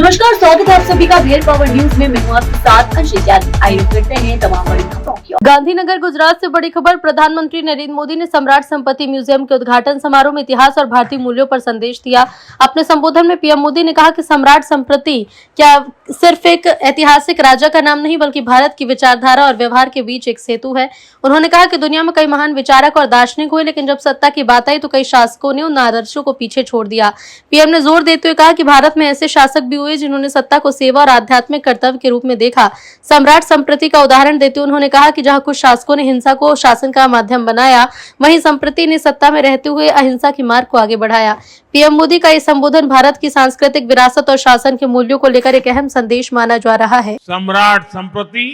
नमस्कार, स्वागत है आप सभी का रियल पावर न्यूज में। मैं हूं आपके साथ अंशित यादव। आइए करते हैं तमाम बड़ी खबरों की। गांधीनगर गुजरात से बड़ी खबर। प्रधानमंत्री नरेंद्र मोदी ने सम्राट संपत्ति म्यूजियम के उद्घाटन समारोह में इतिहास और भारतीय मूल्यों पर संदेश दिया। अपने संबोधन में पीएम मोदी ने कहा कि सम्राट संपत्ति क्या सिर्फ एक ऐतिहासिक राजा का नाम नहीं, बल्कि भारत की विचारधारा और व्यवहार के बीच एक सेतु है। उन्होंने कहा कि दुनिया में कई महान विचारक और दार्शनिक हुए, लेकिन जब सत्ता की बात आई तो कई शासकों ने उन आदर्शों को पीछे छोड़ दिया। पीएम ने जोर देते हुए कहा कि भारत में ऐसे शासक भी हुए जिन्होंने सत्ता को सेवा और आध्यात्मिक कर्तव्य के रूप में देखा। सम्राट संप्रति का उदाहरण देते हुए उन्होंने कहा कि जहां कुछ शासकों ने हिंसा को शासन का माध्यम बनाया, वहीं संप्रति ने सत्ता में रहते हुए अहिंसा के मार्ग को आगे बढ़ाया। पीएम मोदी का यह संबोधन भारत की सांस्कृतिक विरासत और शासन के मूल्यों को लेकर एक अहम संदेश माना जा रहा है। सम्राट संप्रति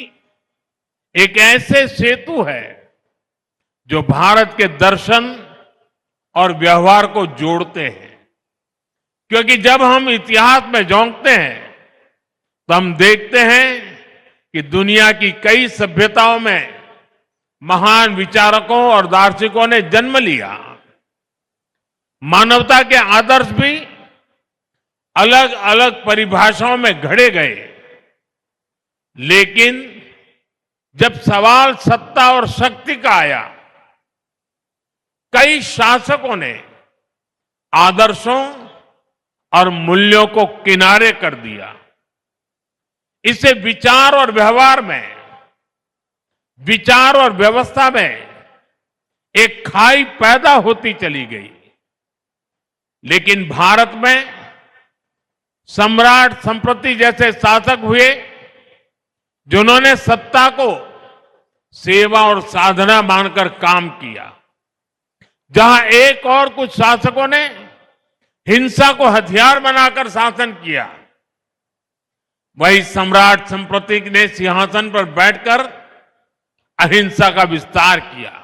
एक ऐसे सेतु है जो भारत के दर्शन और व्यवहार को जोड़ते हैं, क्योंकि जब हम इतिहास में झोंकते हैं तो हम देखते हैं कि दुनिया की कई सभ्यताओं में महान विचारकों और दार्शनिकों ने जन्म लिया। मानवता के आदर्श भी अलग अलग परिभाषाओं में घड़े गए, लेकिन जब सवाल सत्ता और शक्ति का आया, कई शासकों ने आदर्शों और मूल्यों को किनारे कर दिया। इससे विचार और व्यवस्था में एक खाई पैदा होती चली गई। लेकिन भारत में सम्राट संप्रति जैसे शासक हुए जिन्होंने सत्ता को सेवा और साधना मानकर काम किया। जहां एक और कुछ शासकों ने हिंसा को हथियार बनाकर शासन किया, वही सम्राट संप्रति ने सिंहासन पर बैठकर अहिंसा का विस्तार किया।